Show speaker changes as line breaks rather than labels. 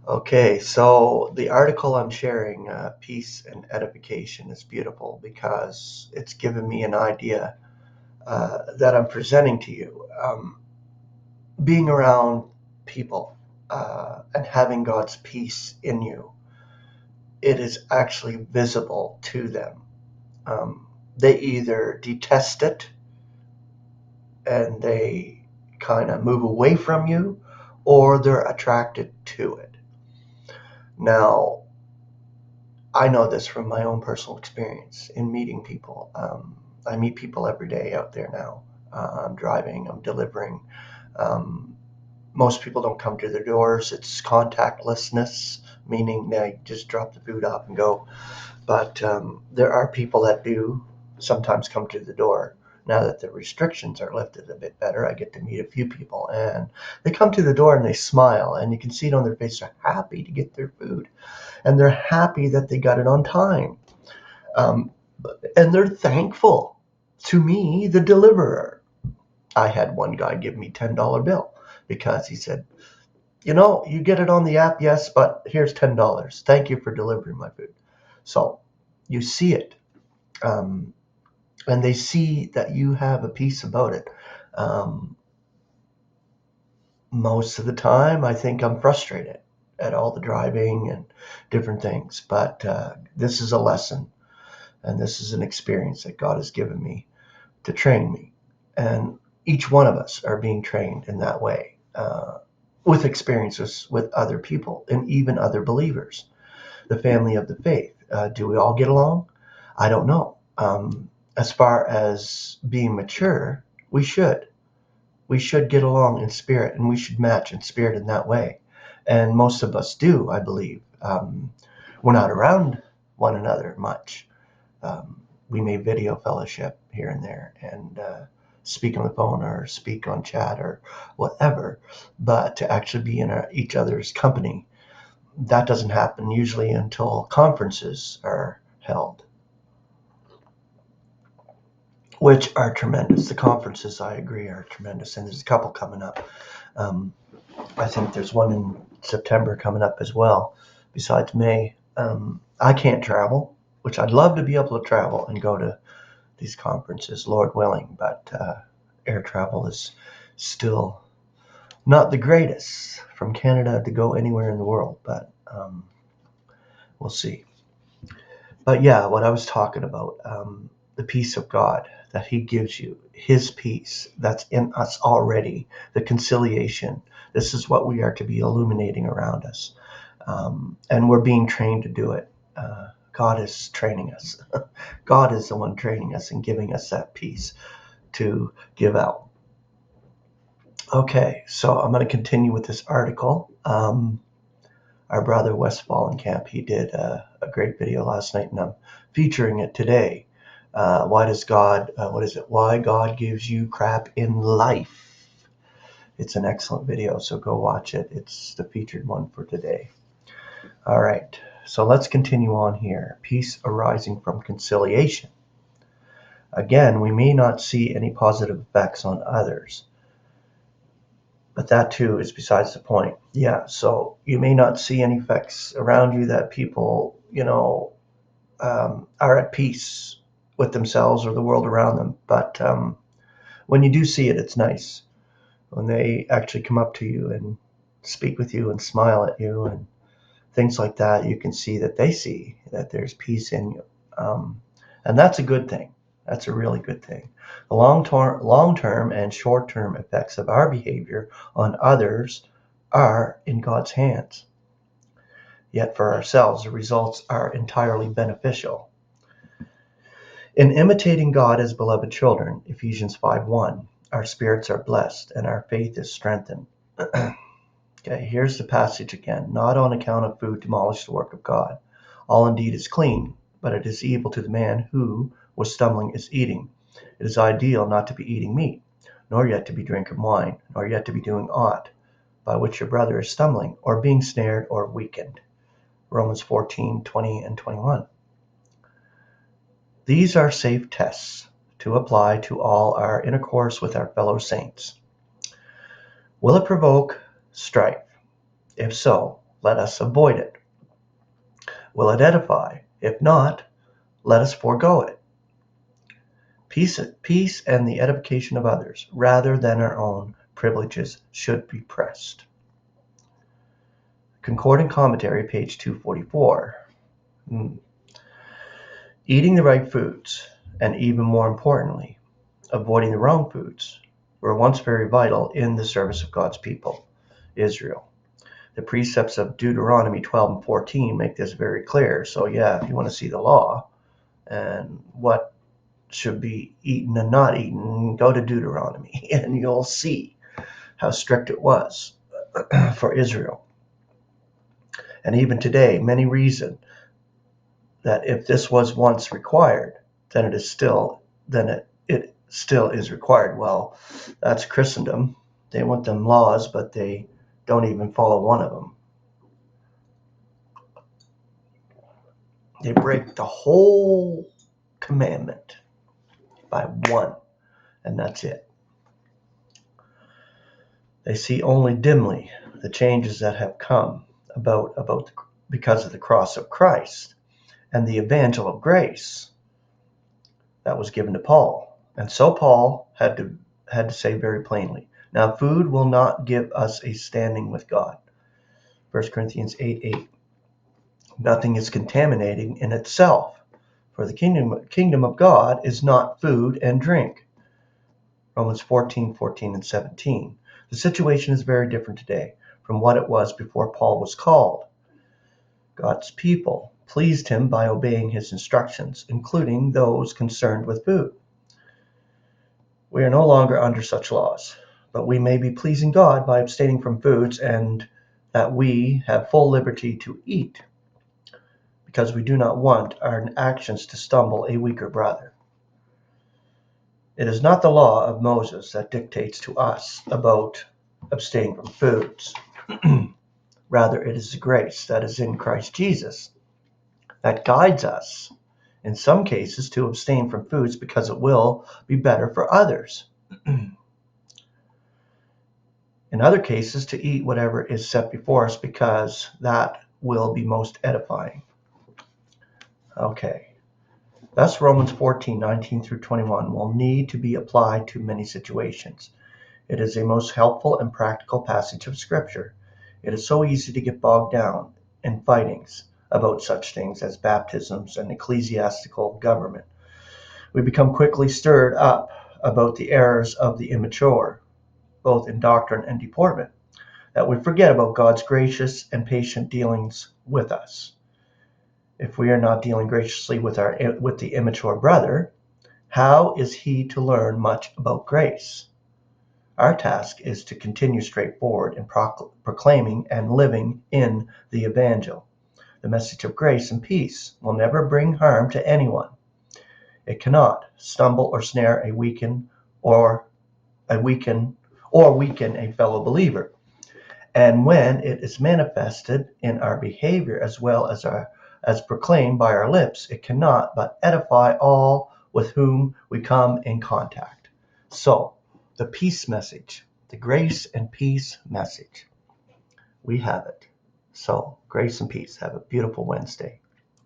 Okay, so the article I'm sharing, Peace and Edification, is beautiful because it's given me an idea that I'm presenting to you. Being around people and having God's peace in you, it is actually visible to them. They either detest it and they kind of move away from you, or they're attracted to it. Now, I know this from my own personal experience in meeting people. I meet people every day out there now. I'm driving, I'm delivering. Um, Most people don't come to their doors. It's contactlessness, meaning they just drop the food off and go. But there are people that do sometimes come to the door. Now that the restrictions are lifted a bit better, I get to meet a few people, and they come to the door and they smile, and you can see it on their face. They're happy to get their food, and they're happy that they got it on time. Um, and they're thankful to me, the deliverer. I had one guy give me $10 bill because he said, you get it on the app, yes, but here's $10. Thank you for delivering my food. So you see it. And they see that you have a peace about it. Most of the time, I think I'm frustrated at all the driving and different things. But this is a lesson, and this is an experience that God has given me to train me. And each one of us are being trained in that way, with experiences with other people and even other believers, the family of the faith. Do we all get along? I don't know. As far as being mature, we should. We should get along in spirit, and we should match in spirit in that way. And most of us do, I believe. We're not around one another much. We may video fellowship here and there and speak on the phone or speak on chat or whatever, but to actually be in each other's company, that doesn't happen usually until conferences are held, which are tremendous. The conferences, I agree, are tremendous, and there's a couple coming up. I think there's one in September coming up as well, besides May. I can't travel, which I'd love to be able to travel and go to these conferences, Lord willing, but air travel is still not the greatest from Canada to go anywhere in the world, but we'll see. But yeah, what I was talking about, the peace of God that he gives you, his peace that's in us already, the conciliation. This is what we are to be illuminating around us. And we're being trained to do it. God is training us. God is the one training us and giving us that peace to give out. Okay, so I'm going to continue with this article. Our brother Wes Fahlenkamp, he did a great video last night, and I'm featuring it today. Why God gives you crap in life. It's an excellent video, so go watch it. It's the featured one for today. All right, so let's continue on here. Peace arising from conciliation. Again, we may not see any positive effects on others, but that too is besides the point. Yeah, so you may not see any effects around you that people, are at peace with themselves or the world around them. But when you do see it, it's nice. When they actually come up to you and speak with you and smile at you and things like that, you can see that they see that there's peace in you. And that's a good thing. That's a really good thing. The long-term and short-term effects of our behavior on others are in God's hands. Yet for ourselves, the results are entirely beneficial. In imitating God as beloved children, Ephesians 5:1, our spirits are blessed and our faith is strengthened. Okay, here's the passage again. Not on account of food demolish the work of God. All indeed is clean, but it is evil to the man who, with stumbling, is eating. It is ideal not to be eating meat, nor yet to be drinking wine, nor yet to be doing aught by which your brother is stumbling, or being snared or weakened. Romans 14:20 and 21. These are safe tests to apply to all our intercourse with our fellow saints. Will it provoke strife? If so, Let us avoid it. Will it edify? If not, let us forego it. Peace and the edification of others, rather than our own privileges, should be pressed. Concordant commentary, page 244. Eating the right foods, and even more importantly, avoiding the wrong foods, were once very vital in the service of God's people, Israel. The precepts of Deuteronomy 12 and 14 make this very clear. So yeah, if you want to see the law and what should be eaten and not eaten, go to Deuteronomy and you'll see how strict it was for Israel. And even today, many reason that if this was once required, then it still is required. Well, that's Christendom. They want them laws, but they don't even follow one of them. They break the whole commandment by one, and that's it. They see only dimly the changes that have come about because of the cross of Christ and the evangel of grace that was given to Paul. And so Paul had to say very plainly, now food will not give us a standing with God. 1 Corinthians 8:8. Nothing is contaminating in itself, for the kingdom of God is not food and drink. Romans 14:14 and 17. The situation is very different today from what it was before Paul was called. God's people pleased him by obeying his instructions, including those concerned with food. We are no longer under such laws, but we may be pleasing God by abstaining from foods, and that we have full liberty to eat, because we do not want our actions to stumble a weaker brother. It is not the law of Moses that dictates to us about abstaining from foods. Rather, it is the grace that is in Christ Jesus that guides us, in some cases, to abstain from foods because it will be better for others. In other cases, to eat whatever is set before us because that will be most edifying. Okay. Thus, Romans 14:19 through 21 will need to be applied to many situations. It is a most helpful and practical passage of Scripture. It is so easy to get bogged down in fightings about such things as baptisms and ecclesiastical government. We become quickly stirred up about the errors of the immature, both in doctrine and deportment, that we forget about God's gracious and patient dealings with us. If we are not dealing graciously with the immature brother, how is he to learn much about grace? Our task is to continue straightforward in proclaiming and living in the evangel. The message of grace and peace will never bring harm to anyone. It cannot stumble or snare a weaken a fellow believer. And when it is manifested in our behavior as well as proclaimed by our lips, it cannot but edify all with whom we come in contact. So, the peace message, the grace and peace message, we have it. So, grace and peace. Have a beautiful Wednesday.